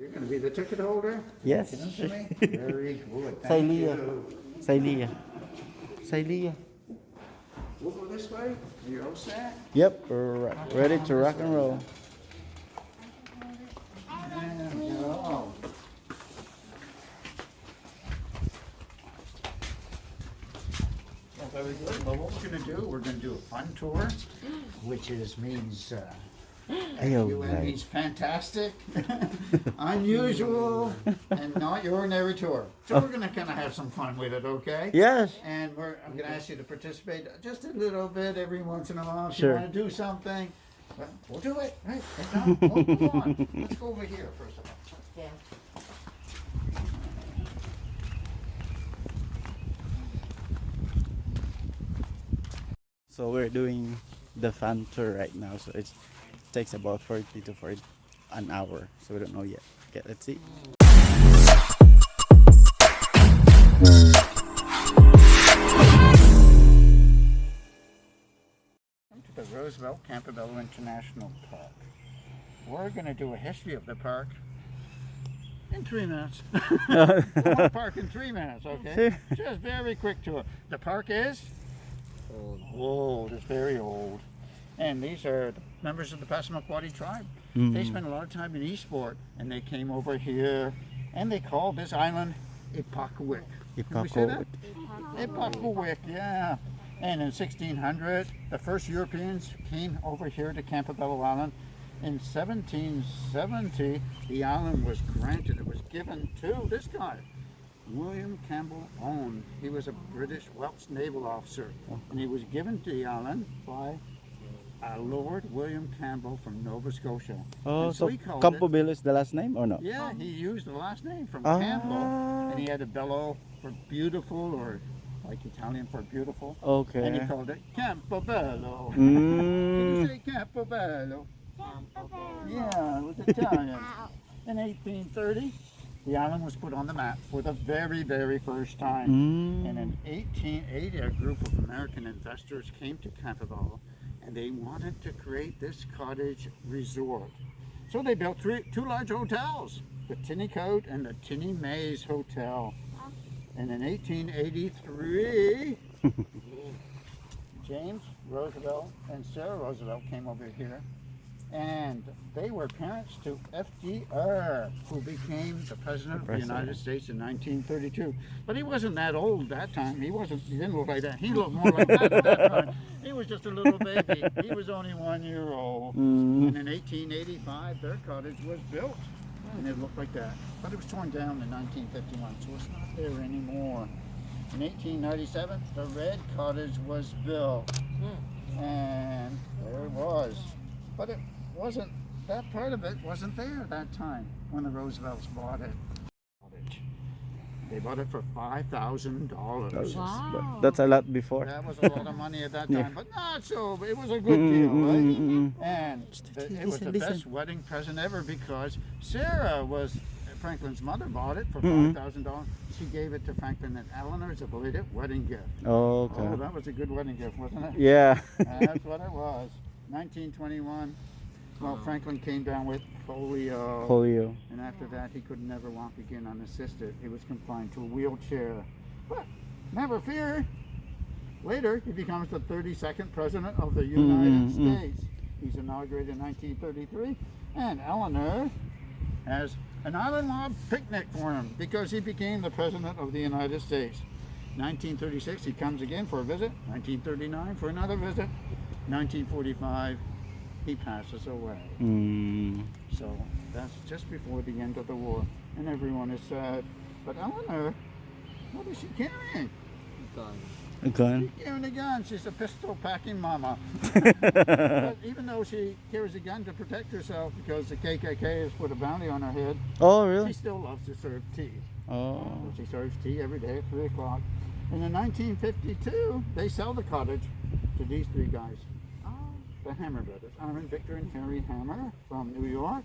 You're going to be the ticket holder? Yes. Listen to me? Very good. Say Thank Leah. you. Say Leah. Say Leah. We'll go this way. You all set? Yep, we're ready to rock and roll. And go. Well, very good. Well, what we're going to do, we're going to do a fun tour, which means Ayo, means fantastic, unusual, and not your ordinary tour. So we're going to kind of have some fun with it, okay? Yes. And I'm going to ask you to participate just a little bit every once in a while. If Sure. you want to do something, well, we'll do it. Right? If not, we'll move on. Let's go over here first of all. Yeah. So we're doing the fan tour right now. So it takes about 40 to 40 an hour. So we don't know yet. Okay, let's see. Welcome to the Roosevelt Campobello International Park. We're going to do a history of the park in 3 minutes. One park in 3 minutes, okay? Just very quick tour. The park is old. It's very old. And these are the members of the Passamaquoddy tribe. They spent a lot of time in Eastport, and they came over here, and they called this island Ipakawik. Can we say that? Ipakawik, yeah. And in 1600, the first Europeans came over here to Campobello Island. In 1770, the island was granted. It was given to this guy, William Campbell Owen. He was a British Welsh naval officer, and he was given to the island by Lord William Campbell from Nova Scotia. Oh, And so he called Campobello is the last name or no? Yeah, he used the last name from Ah. Campbell, and he had a bello for beautiful, or like Italian for beautiful. Okay. And he called it Campobello. Can you Mm. say Campobello? Yeah, it was Italian. In 1830, the island was put on the map for the very, very first time. And in 1880, a group of American investors came to Campobello, and they wanted to create this cottage resort. So they built two large hotels, the Tinney Coat and the Tinney Maze Hotel. And in 1883, James Roosevelt and Sarah Roosevelt came over here, and they were parents to FDR, who became the President of the United States in 1932. But he wasn't that old that time. He didn't look like that. He looked more like that at that time. He was just a little baby. He was only 1 year old. And in 1885, their cottage was built, and it looked like that. But it was torn down in 1951, so it's not there anymore. In 1897, the red cottage was built, and there it was. But it wasn't, that part of it wasn't there at that time when the Roosevelts bought it. They bought it for $5,000. Wow. That's a lot before. That was a lot of money at that time, but not so. It was a good deal, right? And it was the best wedding present ever, because Sarah was Franklin's mother, bought it for $5,000. She gave it to Franklin and Eleanor as a belated wedding gift. Oh, okay. Oh, that was a good wedding gift, wasn't it? Yeah. That's what it was. 1921. Well, Franklin came down with polio. Polio. And after that, he could never walk again unassisted. He was confined to a wheelchair. But never fear. Later, he becomes the 32nd President of the United States. He's inaugurated in 1933. And Eleanor has an island-wide picnic for him because he became the President of the United States. 1936, he comes again for a visit. 1939, for another visit. 1945, he passes away. So that's just before the end of the war, and everyone is sad. But Eleanor, what is she carrying? A gun. She's carrying a gun. She's a pistol-packing mama. But even though she carries a gun to protect herself because the KKK has put a bounty on her head, Oh, she really? still loves to serve tea. Oh. She serves tea every day at 3 o'clock. And in 1952, they sell the cottage to these three guys. The Hammer brothers, Aaron, Victor, and Harry Hammer from New York.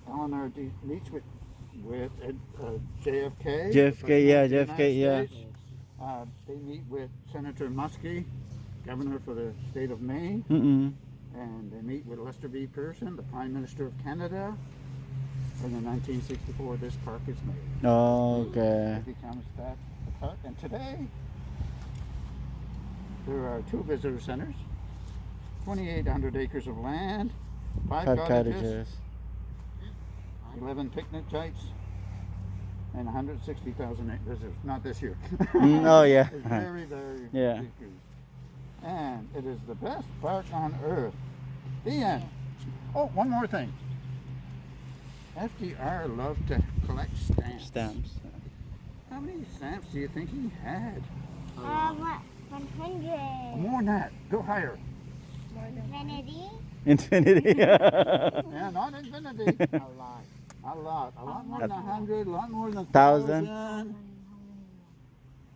Eleanor meets with JFK. JFK, yeah, the President of the JFK, yeah. United States. They meet with Senator Muskie, governor for the state of Maine. And they meet with Lester B. Pearson, the Prime Minister of Canada. And in 1964, this park is made. Okay. It becomes that the park. And today, there are 2 visitor centers, 2,800 acres of land, 5 5 cottages, cottages. 11 picnic sites, and 160,000 visitors. Not this year. Oh yeah. It's very, very Yeah. decreased. And it is the best park on earth. The end. Oh, one more thing. FDR loved to collect stamps. Stamps. How many stamps do you think he had? 100. More than that. Go higher. Infinity? Infinity. Yeah, not infinity. A lot. A lot. A lot more than 100. A lot more than 1,000. 1,000.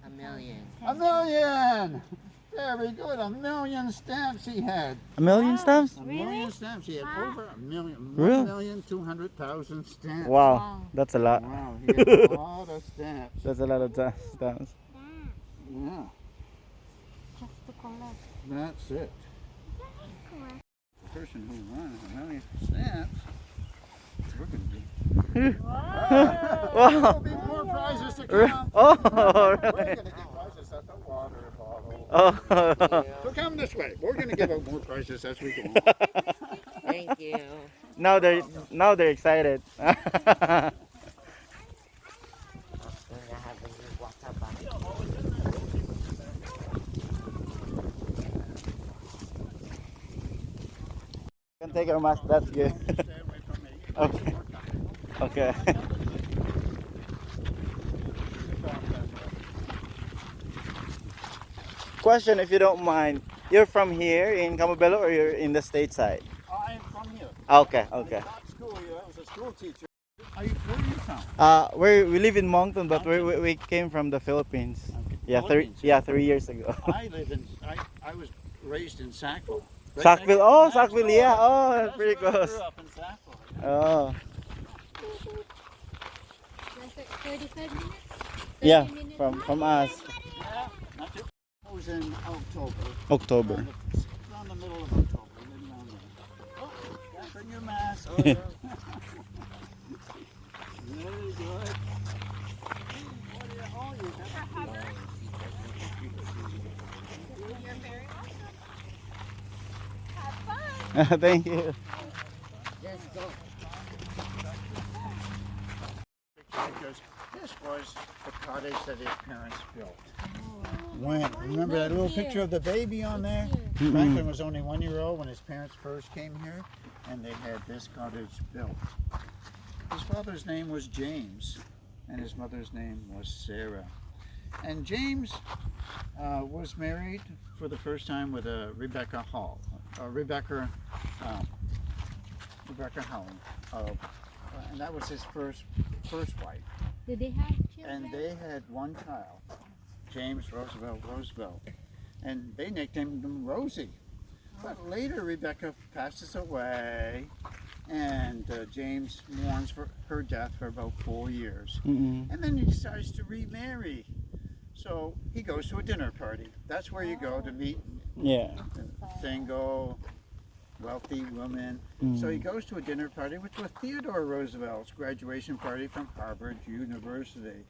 A million. A million. Very good. A million stamps he had. A million stamps? A million stamps. He had over a million. Really? 1,200,000 stamps. Wow, that's a lot. Wow, he had a lot of stamps. That's a lot of stamps. Yeah, Just to collect. that's it. The person who won a million stamps, we're going to do. There'll be more prizes to come. Oh, We're really? going to give prizes at the water bottle. Oh. So come this way. We're going to give out more prizes as we go on. Thank you. Now they're excited. Gonna have a new water bottle. Can take our mask. That's good. Stay away from me. Okay. Okay. Question, if you don't mind, you're from here in Campobello or you're in the stateside? I'm from here. Okay, okay. Not school here. I was a school teacher. Where are you from? We live in Moncton, but we came from the Philippines. Okay. Yeah, Philippines, 3 years ago. I was raised in Sackville. Sackville. Oh, Sackville. Yeah. Oh, that's pretty where I close. grew up in Sackville. Oh, That's like 35 minutes? yeah. 30 minutes? From us. Yeah, not too. It was in October. October. Around the middle of October. Maybe around there. Oh, bring your mask. Very good. What do you all you got? Thank you. Let's go. Because this was the cottage that his parents built. When remember that little picture of the baby on there? Franklin was only 1 year old when his parents first came here, and they had this cottage built. His father's name was James, and his mother's name was Sarah. And James was married for the first time with Rebecca Hall, Rebecca Howland, and that was his first wife. Did they have children? And they had one child, James Roosevelt, and they nicknamed him Rosie. But later Rebecca passes away, and James mourns for her death for about 4 years. And then he decides to remarry. So he goes to a dinner party. That's where you go to meet Yeah. single, wealthy women. So he goes to a dinner party, which was Theodore Roosevelt's graduation party from Harvard University.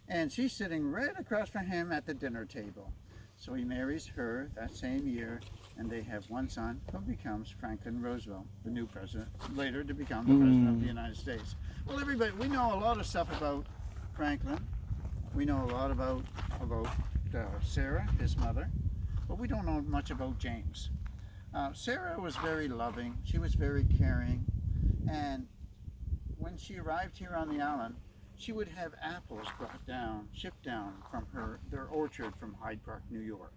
And she's sitting right across from him at the dinner table. So he marries her that same year, and they have one son who becomes Franklin Roosevelt, the new president, later to become the president of the United States. Well, everybody, we know a lot of stuff about Franklin. We know a lot about Sarah, his mother, but we don't know much about James. Sarah was very loving. She was very caring, and when she arrived here on the island, she would have apples shipped down from their orchard from Hyde Park, New York.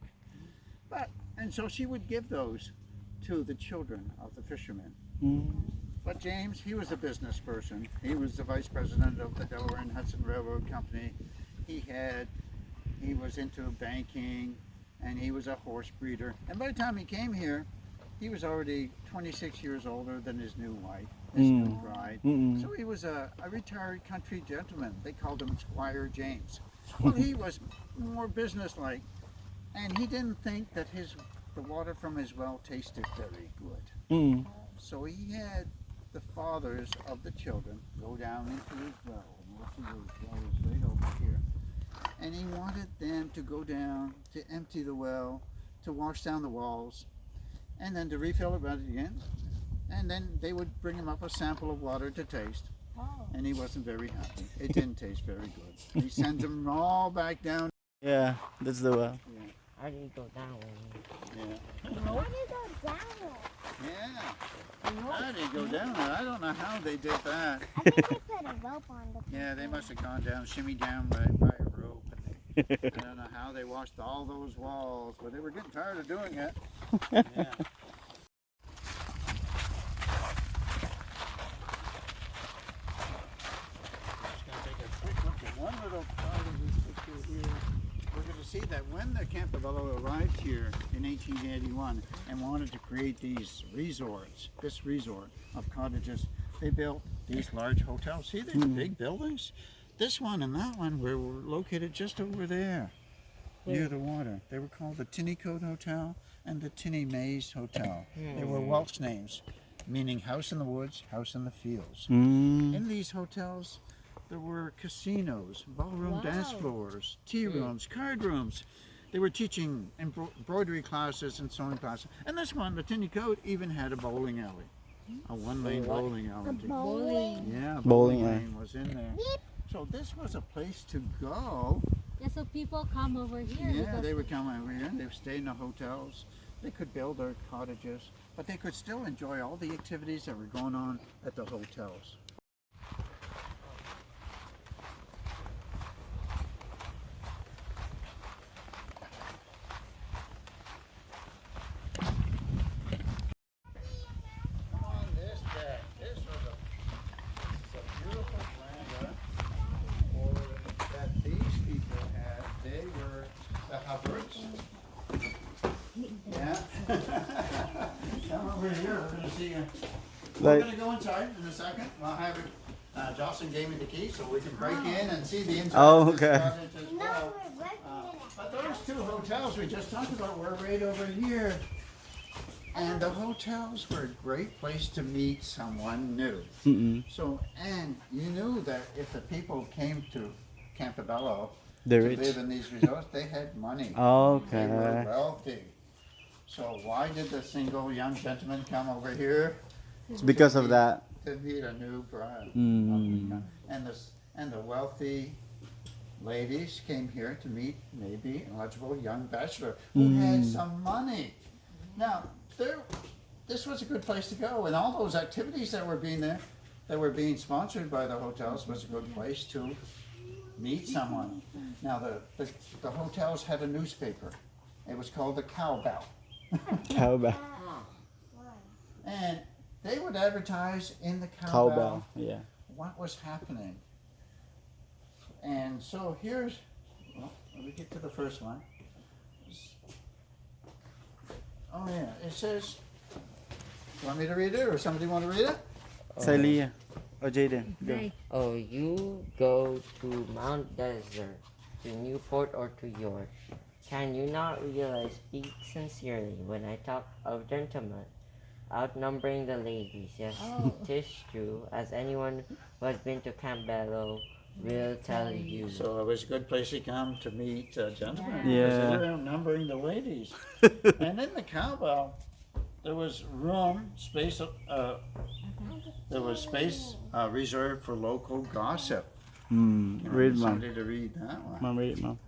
And so she would give those to the children of the fishermen. But James, he was a business person. He was the vice president of the Delaware and Hudson Railroad Company. He was into banking, and he was a horse breeder. And by the time he came here, he was already 26 years older than his new wife, his new bride. So he was a retired country gentleman. They called him Squire James. Well, he was more businesslike, and he didn't think that the water from his well tasted very good. So he had the fathers of the children go down into his well. Most of his well is right over here. And he wanted them to go down to empty the well, to wash down the walls, and then to refill it again. And then they would bring him up a sample of water to taste. Oh. And he wasn't very happy. It didn't taste very good. He sends them all back down. Yeah, that's the well. How do you go down? Yeah. How do you go down? Yeah. How did he go down there? I don't know how they did that. I think they put a rope on the Yeah, they must have gone down, shimmy down by a rope. I don't know how they washed all those walls, but they were getting tired of doing it. Yeah. Just gonna take a quick look at one little part of this picture here. We're going to see that when the Campobello arrived here in 1881 and wanted to create these resorts, this resort of cottages, they built these large hotels. See these big buildings? This one and that one were located just over there, near the water. They were called the Tinney Hotel and the Tinney Maze Hotel. They were Welsh names, meaning house in the woods, house in the fields. In these hotels, there were casinos, ballroom dance floors, tea rooms, card rooms. They were teaching embroidery classes and sewing classes. And this one, the Tinney Coat, even had a bowling alley. A one-lane bowling alley. bowling. Yeah, Bowling lane was in there. So this was a place to go. Yeah, so people come over here. Yeah, because they would come over here. They would stay in the hotels. They could build their cottages, but they could still enjoy all the activities that were going on at the hotels. Come over here. We're going to see you. We're going to go inside in a second. I'll have it. Jocelyn gave me the key so we can break in and see the inside. Oh, of this okay. cottage as well. But those two hotels we just talked about were right over here. And the hotels were a great place to meet someone new. So, and you knew that if the people came to Campobello They're to rich. live in these resorts, they had money. Okay. They were wealthy. So why did the single young gentleman come over here? It's because of that. To meet a new bride. Mm. And the wealthy ladies came here to meet maybe an eligible young bachelor who had some money. Now, this was a good place to go, and all those activities that were being sponsored by the hotels was a good place to meet someone. Now, the hotels had a newspaper. It was called the Cowbell. How about And they would advertise in the cowbell? Cowbell Yeah. what was happening. And so here's, well, let me get to the first one. Oh yeah, it says, you want me to read it or somebody want to read it? Celia or Jaden? Go. Right. Oh, you go to Mount Desert, to Newport, or to York. Can you not realize, speak sincerely, when I talk of gentlemen outnumbering the ladies? Yes, 'tis true, as anyone who has been to Campobello will tell you. So it was a good place to come to meet gentlemen. Yeah. Because they were outnumbering the ladies. And in the Cowbell, there was space reserved for local gossip. You know, Read, mom. somebody to read that one. Mom, read it, mom.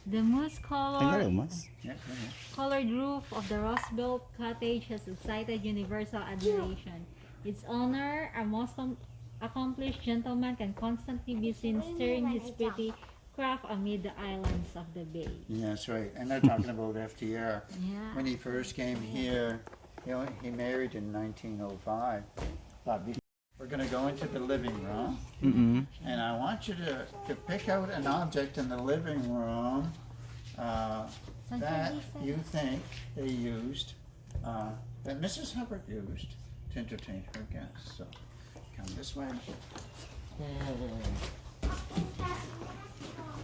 The moose Tingnan mo, mas. Yeah, go ahead. colored roof of the Roosevelt cottage has excited universal admiration. Its owner, a most accomplished gentleman, can constantly be seen stirring his pretty craft amid the islands of the bay. Yeah, that's right. And they're talking about FDR. Yeah. When he first came here, he married in 1905. We're going to go into the living room. And I want you to pick out an object in the living room that you think they used, that Mrs. Hubbard used to entertain her guests. So come this way.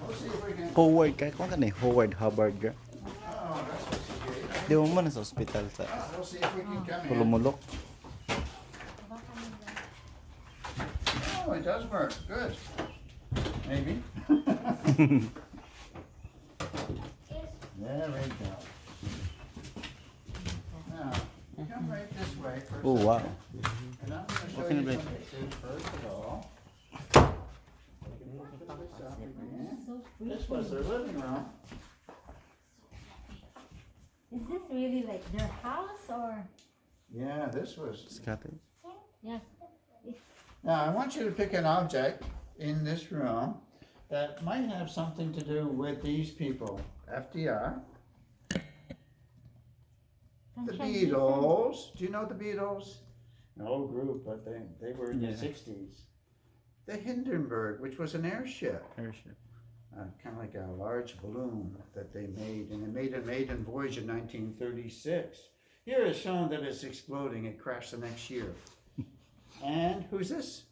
We'll see if we can. Howard ka. Kung ka na Howard Hubbard ka. Oh, that's what's great. Di mo na sa hospital sa We'll see if we can come in. Pulumulok. does work. Good. Maybe. There we go. Now, come right this way for a Oh, second. wow. And I'm going to show Open you it some right. pictures first of all. So This was their living room. Is this really like their house or? Yeah, this was. Scottish. Yeah. Now, I want you to pick an object in this room that might have something to do with these people. FDR. The Sunshine Beatles. Do you know the Beatles? An old group, but they were in Yeah. the 60s. The Hindenburg, which was an airship. Airship. Kind of like a large balloon that they made, and it made a maiden voyage in 1936. Here is shown that it's exploding. It crashed the next year. And who's this?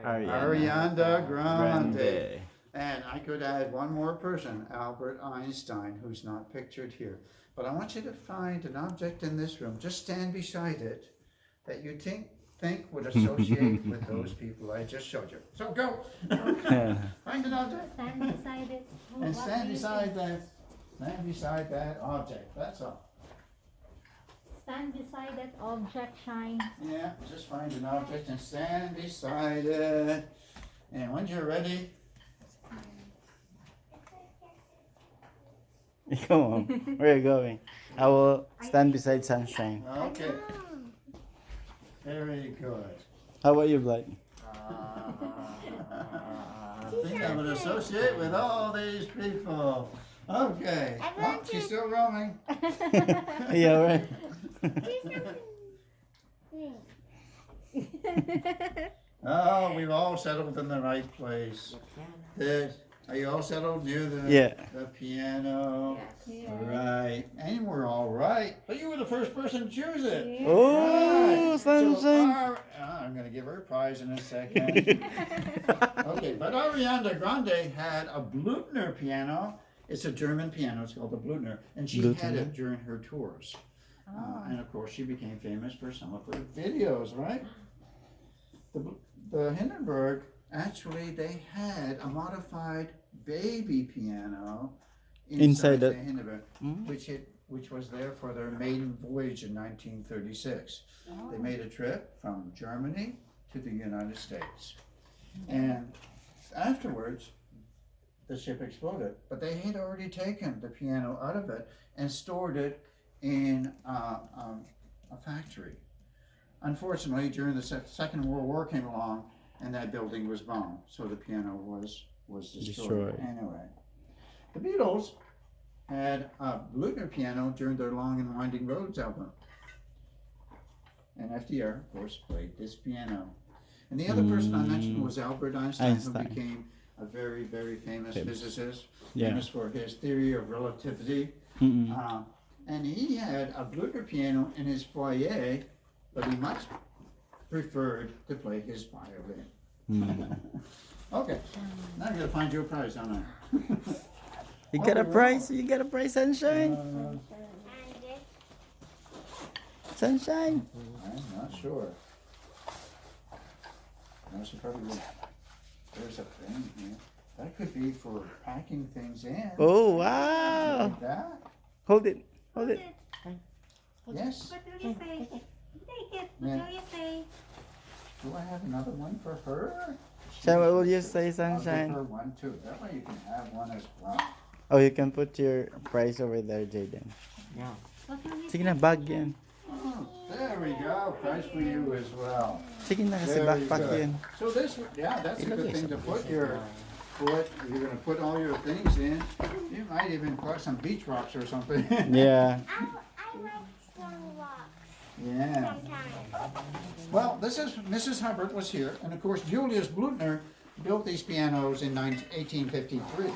Ariana Grande. And I could add one more person, Albert Einstein, who's not pictured here. But I want you to find an object in this room. Just stand beside it that you think would associate with those people I just showed you. So go. Find an object. Stand beside it. And What stand do you beside think? that. Stand beside that object. That's all. Stand beside that object, Shine. Yeah, just find an object and stand beside it. And when you're ready, Come on. Where are you going? I will stand beside Sunshine. okay. Very good. How about you, Blake? I think I would associate with all these people. Okay. Oh, she's still roaming. Yeah, where? Oh, we've all settled in the right place. Are you all settled near the, Yeah. the piano? Yeah. All right. And we're all right. But you were the first person to choose it. Oh, Right. So Sunshine. I'm going to give her a prize in a second. Okay, but Ariana Grande had a Blüthner piano. It's a German piano. It's called a Blüthner. And she had Blüthner. it during her tours. And of course, she became famous for some of her videos, right? The Hindenburg, actually, they had a modified baby piano Inside the it. Hindenburg, Mm. which was there for their maiden voyage in 1936. They made a trip from Germany to the United States. And afterwards, the ship exploded, but they had already taken the piano out of it and stored it in a factory. Unfortunately, during the Second World War came along, and that building was bombed, so the piano was destroyed. Anyway, the Beatles had a Blüthner piano during their Long and Winding Roads album. And FDR, of course, played this piano. And the other person I mentioned was Albert Einstein, who became a very, very famous physicist, famous for his theory of relativity. And he had a Blüthner piano in his foyer, but he much preferred to play his violin. Okay, now I'm going to find you a prize, don't I? You got a prize? You got a prize, Sunshine? Sunshine? I'm not sure. No, she probably won't. There's a thing here. That could be for packing things in. Oh, wow. Like that? Hold it. Hold it. Yes. What do you say? Take it. Yeah. What do you say? Do I have another one for her? Shine, what will you say, I'll give her Sunshine? one too. That way you can have one as well. Oh, you can put your prize over there, Jaden. No. What will you Sige na, bag yan. Oh, there we go. Prize for you as well. Sige na, kasi Very backpack good. yan. So this, yeah, that's a good thing to put your foot. You're gonna put all your things in. You might even put some beach rocks or something. Yeah. I like some rocks Yeah. sometimes. Well, this is Mrs. Hubbard was here, and of course Julius Blüthner built these pianos in 1853,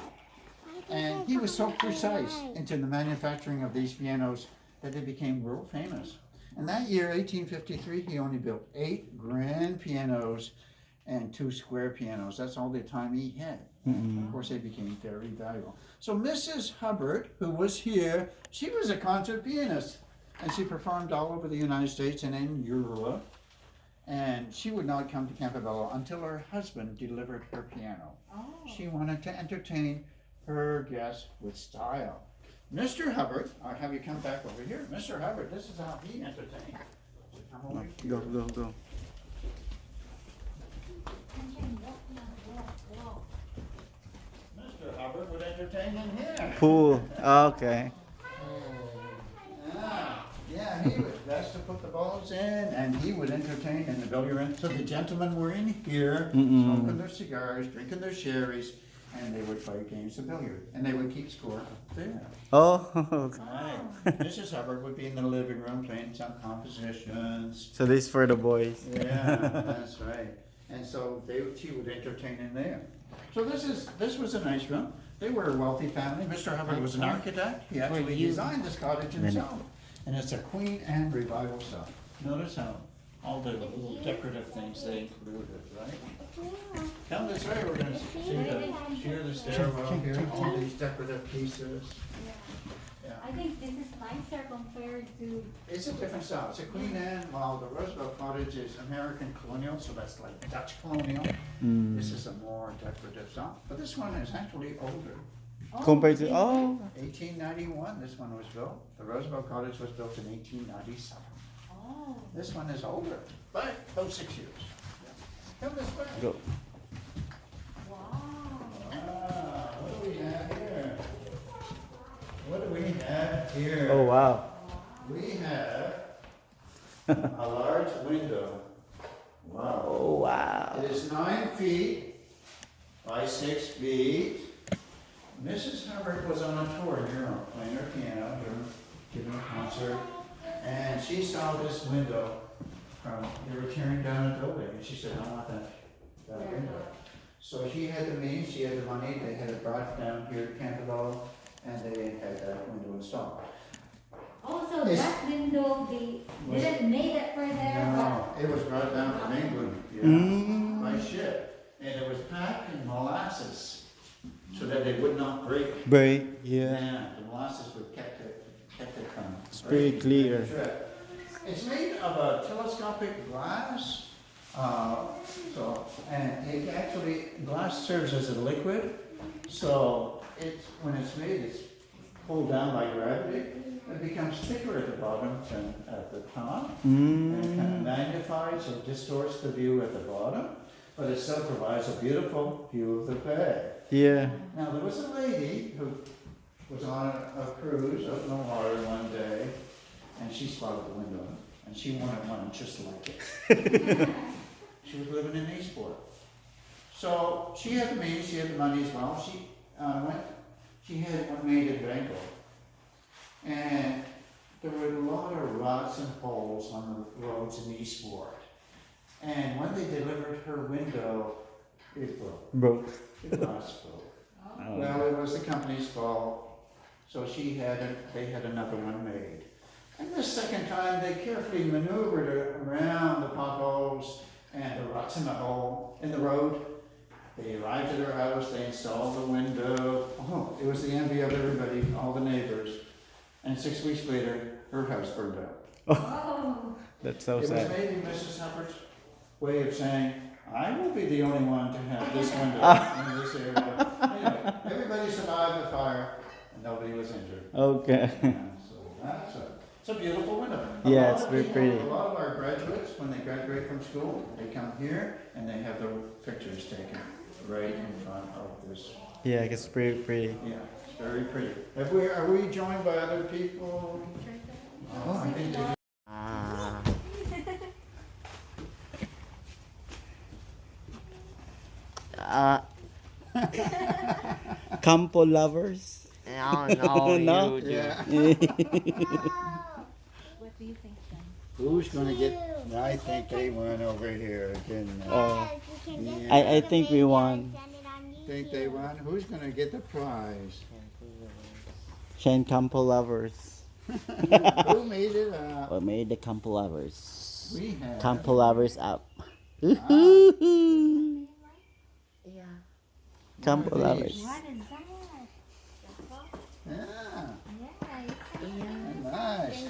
and he was so precise into the manufacturing of these pianos that they became world famous. And that year, 1853, he only built 8 grand pianos and 2 square pianos. That's all the time he had. Of course, they became very valuable. So Mrs. Hubbard, who was here, she was a concert pianist, and she performed all over the United States and in Europe. And she would not come to Campobello until her husband delivered her piano. Oh. She wanted to entertain her guests with style. Mr. Hubbard, I'll have you come back over here. Mr. Hubbard, this is how he entertained. So come over here. Go. Mr. Hubbard would entertain in here. Pool. Okay. Yeah, he was best to put the balls in, and he would entertain in the billiard room. So the gentlemen were in here, smoking their cigars, drinking their sherries, and they would play games of billiard, and they would keep score up there. Oh, okay. Right. Mrs. Hubbard would be in the living room playing some compositions. So this for the boys. Yeah, that's right. And so she would entertain in there. So this was a nice room. They were a wealthy family. Mr. Hubbard was an architect. He actually designed this cottage himself. And it's a Queen Anne revival style. Notice how all the little decorative things they included, right? Come this way, we're gonna see the stairwell here, all these decorative pieces. Yeah. I think this is nicer compared to. It's a different style. It's a Queen Anne, while the Roosevelt cottage is American Colonial, so that's like Dutch Colonial. This is a more decorative style. But this one is actually older. Compared to 1891, this one was built. The Roosevelt cottage was built in 1897. Oh. This one is older, but about 6 years. Come this way. Go. Wow. What do we have here? What do we have here? Oh wow. We have a large window. Wow. Oh wow. It is 9 feet by 6 feet. Mrs. Hubbard was on a tour here, playing her piano, giving a concert, and she saw this window from, they were tearing down a building, and she said, I want that window. So she had the means, she had the money, they had it brought down here to Campobello, and they had that window installed. Also, that window, they didn't make it for there. No, it was brought down from England, by ship, and it was packed in molasses, so that it would not break. Break. Yeah. Yeah, the molasses would kept it from. It's pretty clear. It's made of a telescopic glass. And it actually, glass serves as a liquid. So when it's made, it's pulled down by gravity. It becomes thicker at the bottom than at the top. And it kind of magnifies or distorts the view at the bottom. But it still provides a beautiful view of the bay. Yeah. Now, there was a lady who was on a cruise out in the water one day, and she spotted the window, and she wanted one just like it. She was living in Eastport. So she had the means, she had the money as well. She had one made in Bangor. And there were a lot of ruts and holes on the roads in Eastport. And when they delivered her window, it broke. Broke. The glass broke. Well, it was the company's fault, so they had another one made. And the second time, they carefully maneuvered it around the potholes and the ruts in the road. They arrived at her house, they installed the window. Oh, it was the envy of everybody, all the neighbors. And 6 weeks later, her house burned out. Oh. That's so It was sad. maybe Mrs. Hubbard's way of saying, I will be the only one to have this window in this area. Anyway, everybody survived the fire and nobody was injured. Okay. Yeah, so it's a beautiful window. Yeah, it's very pretty. A lot of our graduates, when they graduate from school, they come here and they have their pictures taken right in front of this. Yeah, it's pretty pretty. Yeah, it's very pretty. Are we joined by other people? Oh, I think they Campo lovers. No, No? you do. Yeah. What do you think, then? Who's gonna get? I think they won over here, didn't they? Oh, Yeah. I think we won. Think they won? Who's gonna get the prize? Shane Campo lovers. Who made it up? What made the Campo lovers? We have. Campo lovers up. Yeah. Campo One of lovers. these. What is that? Yeah, Yeah, nice.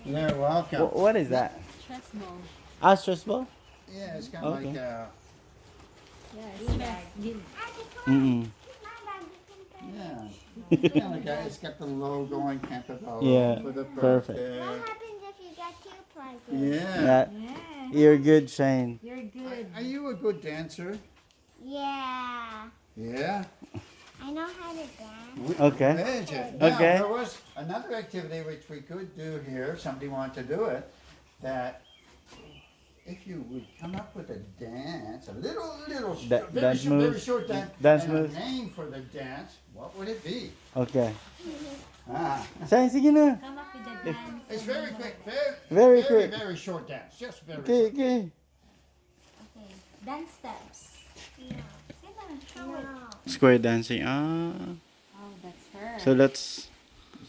You're welcome. What is that? chess ball. Ah, stress ball? Yeah, it's kind of Okay. like Yeah, it's dress. Mm-mm. yeah. It's kind of like it's got the logo on Campobello Yeah, for the park perfect. there. What happens if you get too plugged? Yeah. Yeah. You're good, Shane. You're good. Are you a good dancer? Yeah. Yeah. I know how to dance. Okay. Imagine. Now, Okay. there was another activity which we could do here, if somebody wanted to do it, that if you would come up with a dance, a little, Dance very moves. short dance, Dance and moves. a name for the dance, what would it be? Okay. Ah, Shane, sige na. Come up with a dance. it's and very then- quick, Very very, quick. very short dance, just very Okay, short. okay. Okay. Dance steps. No. Show it. No. Square dancing. Ah. Oh, that's her. So that's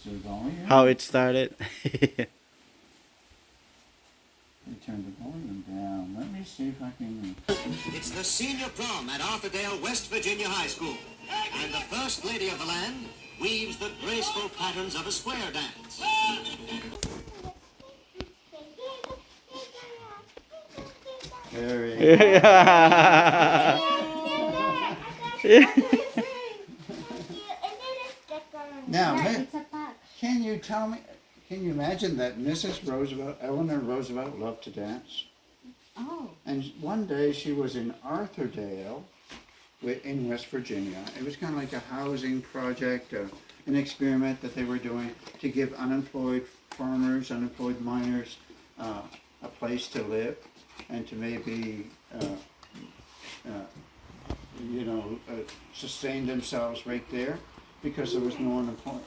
So we're going here. how it started. We turn the volume down. Let me see if I can. It's the senior prom at Arthurdale, West Virginia High School. And the first lady of the land weaves the graceful patterns of a square dance. Very. Now, Yeah, it's a pack. can you tell me? Can you imagine that Mrs. Roosevelt, Eleanor Roosevelt, loved to dance? Oh. And one day she was in Arthurdale in West Virginia. It was kind of like a housing project, an experiment that they were doing to give unemployed farmers, unemployed miners, a place to live and to maybe, sustain themselves right there because there was no unemployment.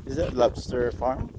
Is that lobster farm?